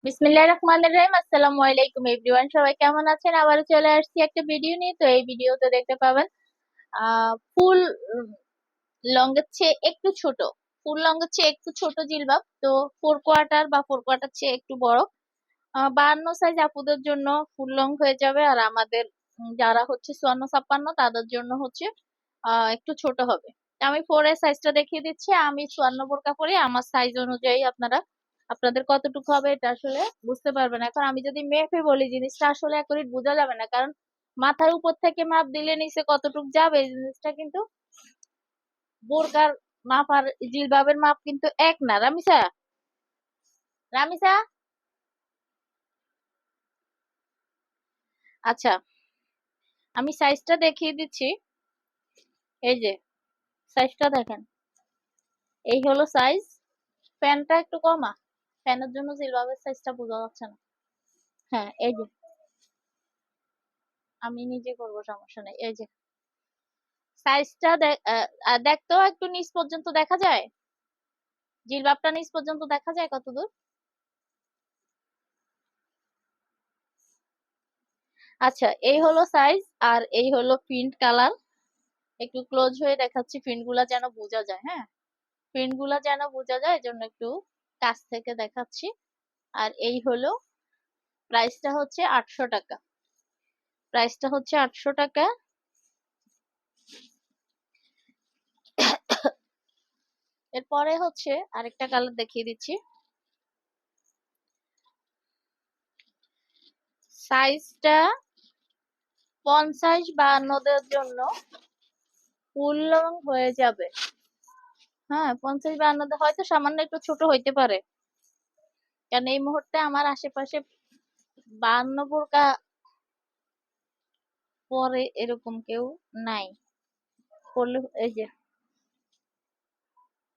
বিসমিল্লাহির রহমানির রহিম। আসসালামু আলাইকুম এভরিওয়ান, সবাই কেমন আছেন? আবারও চলে আসছি একটা ভিডিও নিয়ে। তো এই ভিডিওতে দেখতে পাবেন ফুল লংয়ের চেয়ে একটু ছোট, ফুল লংয়ের চেয়ে একটু ছোট জিলবাব। তো 4 কোয়ার্টার বা 4 কোয়ার্টার চেয়ে একটু বড় 52 সাইজ আপুদের জন্য ফুল লং হয়ে যাবে। আর আমাদের যারা হচ্ছে 54-56 তাদের জন্য হচ্ছে একটু ছোট হবে। তো আমি 4 এর সাইজটা দেখিয়ে দিচ্ছি। আমি 54 বোরকা পরি, আমার সাইজ অনুযায়ী আপনাদের কতটুকু হবে এটা আসলে বুঝতে পারবেন। এখন আমি যদি মেপে বলি, জিনিসটা আসলে একুরেট বোঝা যাবে না, কারণ মাথার উপর থেকে মাপ দিলে নিচে কতটুকু যাবে এই জিনিসটা কিন্তু বোরকার মাপ আর জিলবাবের মাপ কিন্তু এক না। রামিসা, রামিসা, আচ্ছা আমি সাইজটা দেখিয়ে দিচ্ছি। এই যে সাইজটা দেখেন, এই হলো সাইজ। প্যানটা একটু কমা, ফ্যানের জন্য জিলবাবের সাইজটা বোঝা যাচ্ছে না। হ্যাঁ এই যে, আমি নিজে করবো, সমস্যা নেই। এই যে সাইজটা দেখতো একটু নিচ পর্যন্ত দেখা যায়, জিলবাবটা নিচ পর্যন্ত দেখা যায় কতদূর? আচ্ছা এই হলো সাইজ, আর এই হলো প্রিন্ট কালার। একটু ক্লোজ হয়ে দেখাচ্ছি, প্রিন্ট গুলা যেন বোঝা যায়। হ্যাঁ, প্রিন্ট গুলা যেন বোঝা যায়, এই জন্য একটু কাছ থেকে দেখাচ্ছি। আর এই হলো প্রাইসটা হচ্ছে 800 টাকা। প্রাইসটা হচ্ছে 800 টাকা। এরপরে হচ্ছে আরেকটা কালার দেখিয়ে দিচ্ছি। সাইজটা 50-52 জন্য ফুল লং হয়ে যাবে। হ্যাঁ, 50-52 হয়তো সামান্য একটু ছোট হইতে পারে, কারণ এই মুহূর্তে আমার আশেপাশে 52 বোরকা পরে এরকম কেউ নাই। পরলে এই যে,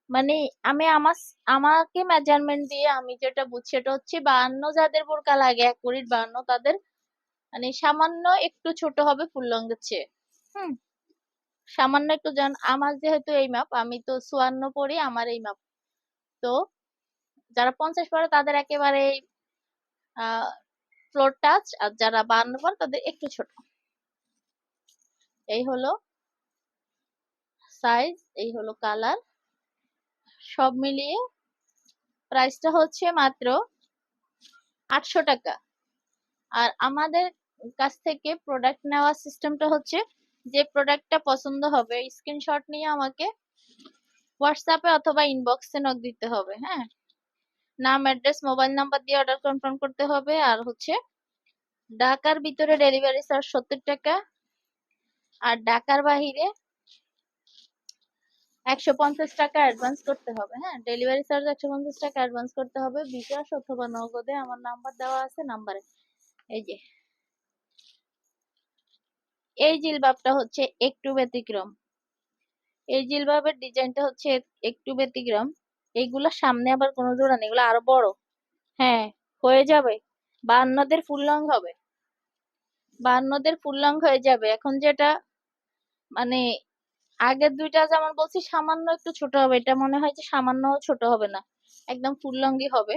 মানে আমি আমাকে মেজারমেন্ট দিয়ে আমি যেটা বুঝছি সেটা হচ্ছে 52 যাদের বোরকা লাগে, 1 52 তাদের মানে সামান্য একটু ছোট হবে ফুল লং এর চেয়ে। হুম, সামান্য একটু। জান আমার যেহেতু এই মাপ, আমি তো 54 পরি, আমার এই মাপ। তো যারা 50 পরে তাদের একেবারে ফ্লোর টাচ, আর যারা 52 পরে তাদের একটু ছোট। এই হলো সাইজ, এই হলো কালার, সব মিলিয়ে প্রাইসটা হচ্ছে মাত্র 800 টাকা। আর আমাদের কাছ থেকে প্রোডাক্ট নেওয়ার সিস্টেমটা হচ্ছে, যে প্রোডাক্টটা পছন্দ হবে স্ক্রিনশট নিয়ে আমাকে হোয়াটসঅ্যাপে অথবা ইনবক্সে নক দিতে হবে। হ্যাঁ, নাম, অ্যাড্রেস, মোবাইল নাম্বার দিয়ে অর্ডার কনফার্ম করতে হবে। আর হচ্ছে ঢাকার ভিতরে ডেলিভারি চার্জ 70 টাকা, আর ঢাকার বাহিরে 150 টাকা অ্যাডভান্স করতে হবে। হ্যাঁ, ডেলিভারি চার্জ 150 টাকা অ্যাডভান্স করতে হবে, বিকাশ অথবা নগদে। আমার নাম্বার দেওয়া আছে নাম্বারে। এই যে এই জিলবাবটা হচ্ছে একটু ব্যতিক্রম, এই জিলবাবের ডিজাইনটা হচ্ছে একটু ব্যতিক্রম। এইগুলা সামনে আবার কোনো জোড়া নেই, এগুলো আরো বড়। হ্যাঁ, হয়ে যাবে, 52 ফুল লং হবে, 52 ফুল লং হয়ে যাবে। এখন যেটা মানে আগের দুইটা যেমন বলছি সামান্য একটু ছোট হবে, এটা মনে হয় যে সামান্য ছোট হবে না, একদম ফুল লংই হবে।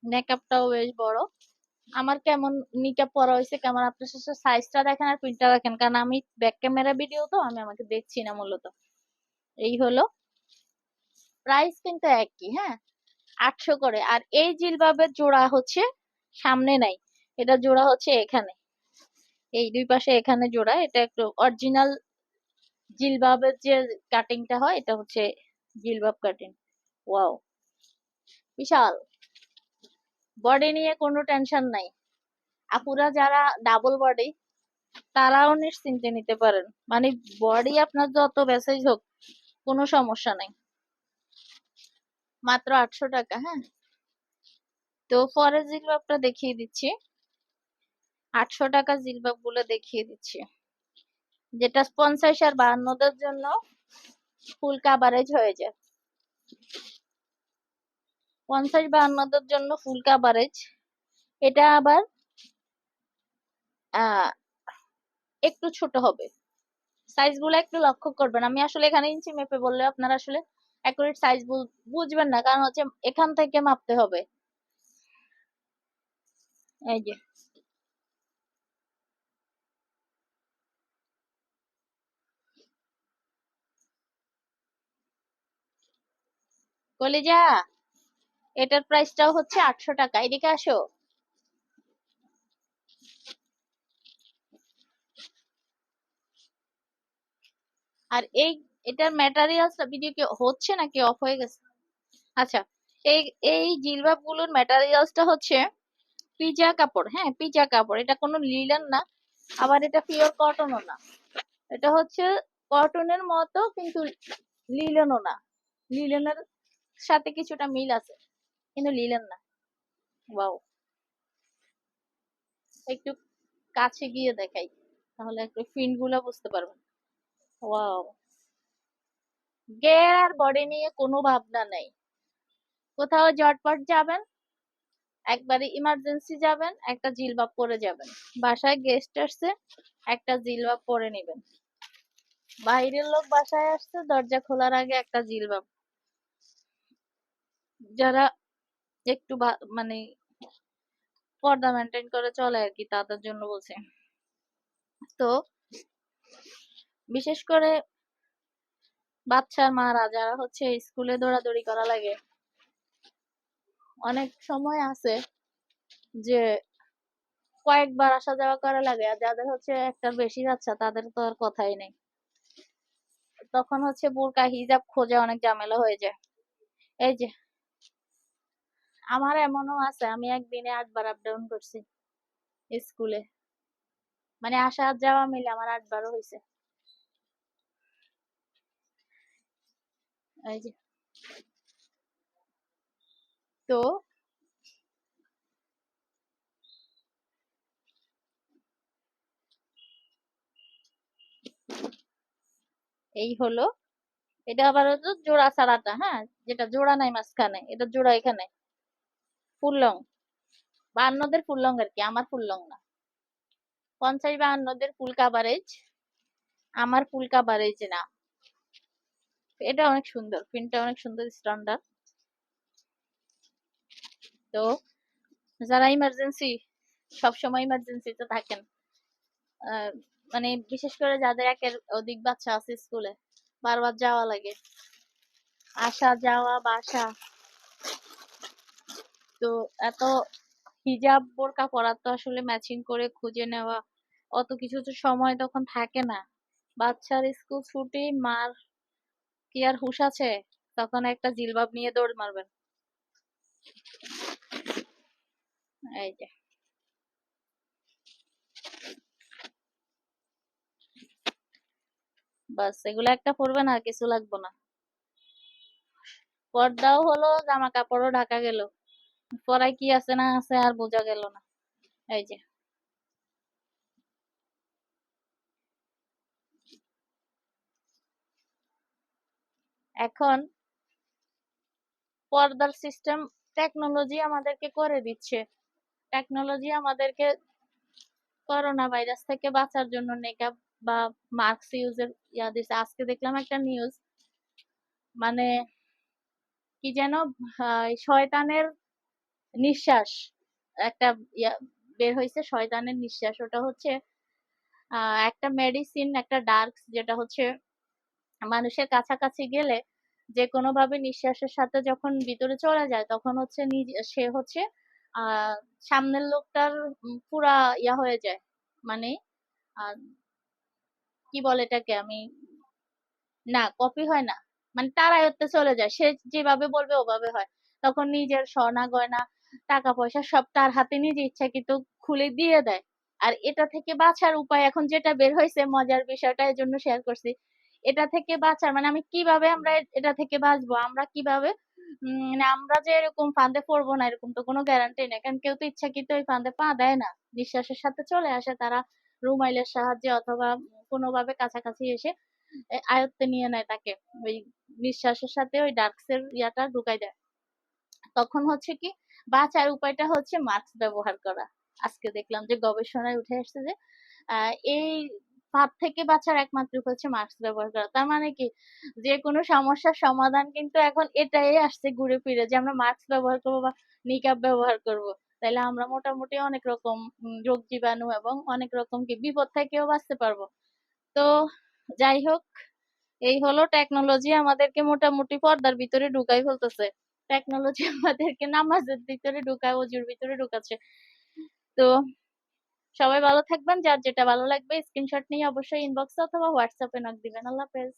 মেকআপটাও বেশ বড়। আমার কেমন নিকাপ পরা হয়েছে কেমন, আপনার সাথে সাইজটা দেখেন আর প্রিন্টটা দেখেন, কারণ আমি ব্যাক ক্যামেরা ভিডিও তো আমি আমাকে দেখছি না মূলত। এই হলো প্রাইস কিন্তু একই। হ্যাঁ, 800 করে। আর এই জিলবাবের জোড়া হচ্ছে সামনে নাই, এটা জোড়া হচ্ছে এখানে, এই দুই পাশে এখানে জোড়া। এটা একটু অরিজিনাল জিলবাবের যে কাটিংটা হয়, এটা হচ্ছে জিলবাব কাটিং। ওয়াও, বিশাল। বডি নিয়ে কোনো টেনশন নাই, আপুরা যারা ডাবল বডি তারাও নিশ্চিন্তে নিতে পারেন। মানে বডি আপনার যত ব্যাসাইজ হোক কোনো সমস্যা নাই। মাত্র 800 টাকা। হ্যাঁ, তো পরের জিলবাবটা দেখিয়ে দিচ্ছি। 800 টাকা জিলবাব গুলো দেখিয়ে দিচ্ছি, যেটা 50 আর 52 জন্য ফুল কাভারেজ হয়ে যায়। 50-52 জন্য ফুল কাভারেজ। এটা আবার আহ একটু ছোট হবে, সাইজ গুলো একটু লক্ষ্য করবেন। আমি আসলে এখানে ইঞ্চি মেপে বললে আপনারা আসলে অ্যাকুরেট সাইজ বুঝবেন না, কারণ হচ্ছে এখান থেকে মাপতে হবে। এই যে কলিজা, এটার প্রাইসটাও হচ্ছে 800 টাকা। এদিকে আসো। আর এটার ম্যাটেরিয়ালস ভিডিও কি হচ্ছে নাকি অফ হয়ে গেছে? আচ্ছা, এই এই জিলবাব গুলোর ম্যাটেরিয়ালসটা হচ্ছে পিজা কাপড়। হ্যাঁ, পিজা কাপড়। এটা কোনো লিলেন না, আবার এটা পিওর কটনও না। এটা হচ্ছে কটনের মতো কিন্তু লিলেনও না। লিলেনের সাথে কিছুটা মিল আছে কিন্তু লিলেন না। ওয়াও, একটু কাছে গিয়ে দেখাই, তাহলে একটু প্রিন্ট গুলো বুঝতে পারবেন। ওয়াও, গের আর বডি নিয়ে কোনো ভাবনা নেই। কোথাও জটপট যাবেন, একবারে ইমার্জেন্সি যাবেন, একটা জিলবাব পরে যাবেন। বাসায় গেস্ট আসছে, একটা জিলবাব পরে নিবেন। বাইরের লোক বাসায় আসছে, দরজা খোলার আগে একটা জিলবাব। যারা একটু মানে পর্দা মেনটেন করে চলে আর কি, তাদের জন্য বলছি। তো বিশেষ করে বাচ্চার মারা যারা হচ্ছে স্কুলে দৌড়াদৌড়ি করা লাগে, অনেক সময় আছে যে কয়েকবার আসা যাওয়া করা লাগে, আর যাদের হচ্ছে একটার বেশি বাচ্চা তাদের তো আর কথাই নেই। তখন হচ্ছে বোরকা হিজাব খোঁজা অনেক ঝামেলা হয়ে যায়। এই যে আমার এমনও আছে, আমি একদিনে 8 বার আপ ডাউন করছি স্কুলে, মানে আসা আর যাওয়া মিলে আমার 8 বারও হয়েছে। এই যে, তো এই হলো। এটা আবার হচ্ছে জোড়া ছাড়াটা, হ্যাঁ, যেটা জোড়া নাই মাঝখানে, এটা জোড়া এখানে। ফুল লং, 52দের ফুল লং আর কি, আমার ফুল লং না। 50-52দের ফুল কাভারেজ, আমার ফুল কাভারেজ না। এটা অনেক সুন্দর, প্রিন্টটা অনেক সুন্দর, স্ট্যান্ডার্ড। তো যারা ইমার্জেন্সি, সবসময় ইমার্জেন্সিতে থাকেন, আহ, মানে বিশেষ করে যাদের একের অধিক বাচ্চা আছে স্কুলে, বারবার যাওয়া লাগে, আসা যাওয়া বাসা, তো এত হিজাব বোরকা পরা তো আসলে ম্যাচিং করে খুঁজে নেওয়া, অত কিছু তো সময় তখন থাকে না। বাচ্চার স্কুল ছুটি, মার কি আর হুঁশ আছে? তখন একটা জিলবাব নিয়ে দৌড় মারবেন। এই যে, বাস এগুলো একটা পরবেন, আর কিছু লাগবে না। পর্দাও হলো, জামা কাপড়ও ঢাকা গেল, পরায় কি আছে না আছে আর বোঝা গেল না। এই যে, এখন পর্দার সিস্টেম টেকনোলজি আমাদেরকে করে দিচ্ছে। টেকনোলজি আমাদেরকে করোনা ভাইরাস থেকে বাঁচার জন্য নেকাব বা মাস্ক ইউজের দিচ্ছে। আজকে দেখলাম একটা নিউজ, মানে কি যেন, শয়তানের নিঃশ্বাস, একটা ইয়া বের হয়েছে, শয়তানের নিঃশ্বাস। ওটা হচ্ছে একটা মেডিসিন, একটা ডার্কস, যেটা হচ্ছে মানুষের কাছাকাছি গেলে যে কোনো ভাবে নিঃশ্বাসের সাথে যখন ভিতরে চলে যায়, তখন হচ্ছে সে হচ্ছে আহ সামনের লোকটার পুরা ইয়া হয়ে যায়, মানে আহ, কি বলে এটাকে, আমি, না কপি হয় না, মানে তার আয়ত্তে চলে যায়, সে যেভাবে বলবে ওভাবে হয়। তখন নিজের সোনা গয়না টাকা পয়সা সব তার হাতে নিজে ইচ্ছাকৃত খুলে দিয়ে দেয়। আর এটা থেকে বাঁচার উপায় এখন যেটা বের হয়েছে, মজার বিষয়টা এর জন্য শেয়ার করছি। এটা থেকে বাঁচার মানে আমি কিভাবে, আমরা এটা থেকে বাঁচবো, আমরা কিভাবে, মানে আমরা যে এরকম ফাঁদে পড়বো না এরকম তো কোনো গ্যারান্টি নেই, কারণ কেউ তো ইচ্ছাকৃত ওই ফাঁদে পা দেয় না। নিঃশ্বাসের সাথে চলে আসে তারা, রুমাইলের সাহায্যে অথবা কোনোভাবে কাছাকাছি এসে আয়ত্তে নিয়ে নেয় তাকে, ওই নিঃশ্বাসের সাথে ওই ডার্কস এর ইয়াটা ঢুকাই দেয়। তখন হচ্ছে কি, বাঁচার উপায়টা হচ্ছে মাস্ক ব্যবহার করা। আজকে দেখলাম যে গবেষণায় উঠে আসছে যে এই ফাঁদ থেকে বাঁচার একমাত্র উপায় হচ্ছে মাস্ক ব্যবহার করা। তার মানে কি, যে কোনো সমস্যার সমাধান কিন্তু এখন এটাই আসছে ঘুরে ফিরে, যে আমরা মাস্ক ব্যবহার করবো বা নিকাব ব্যবহার করব। তাইলে আমরা মোটামুটি অনেক রকম রোগ জীবাণু এবং অনেক রকম কি বিপদ থেকেও বাঁচতে পারবো। তো যাই হোক, এই হলো টেকনোলজি আমাদেরকে মোটামুটি পর্দার ভিতরে ঢুকাই ফেলতেছে। টেকনোলজি আমাদেরকে নামাজের ভিতরে ঢুকায়, অজুর ভিতরে ঢুকাচ্ছে। তো সবাই ভালো থাকবেন, যার যেটা ভালো লাগবে স্ক্রিনশট নিয়ে অবশ্যই ইনবক্সে অথবা হোয়াটসঅ্যাপে নক দিবেন। আল্লাহ হাফেজ।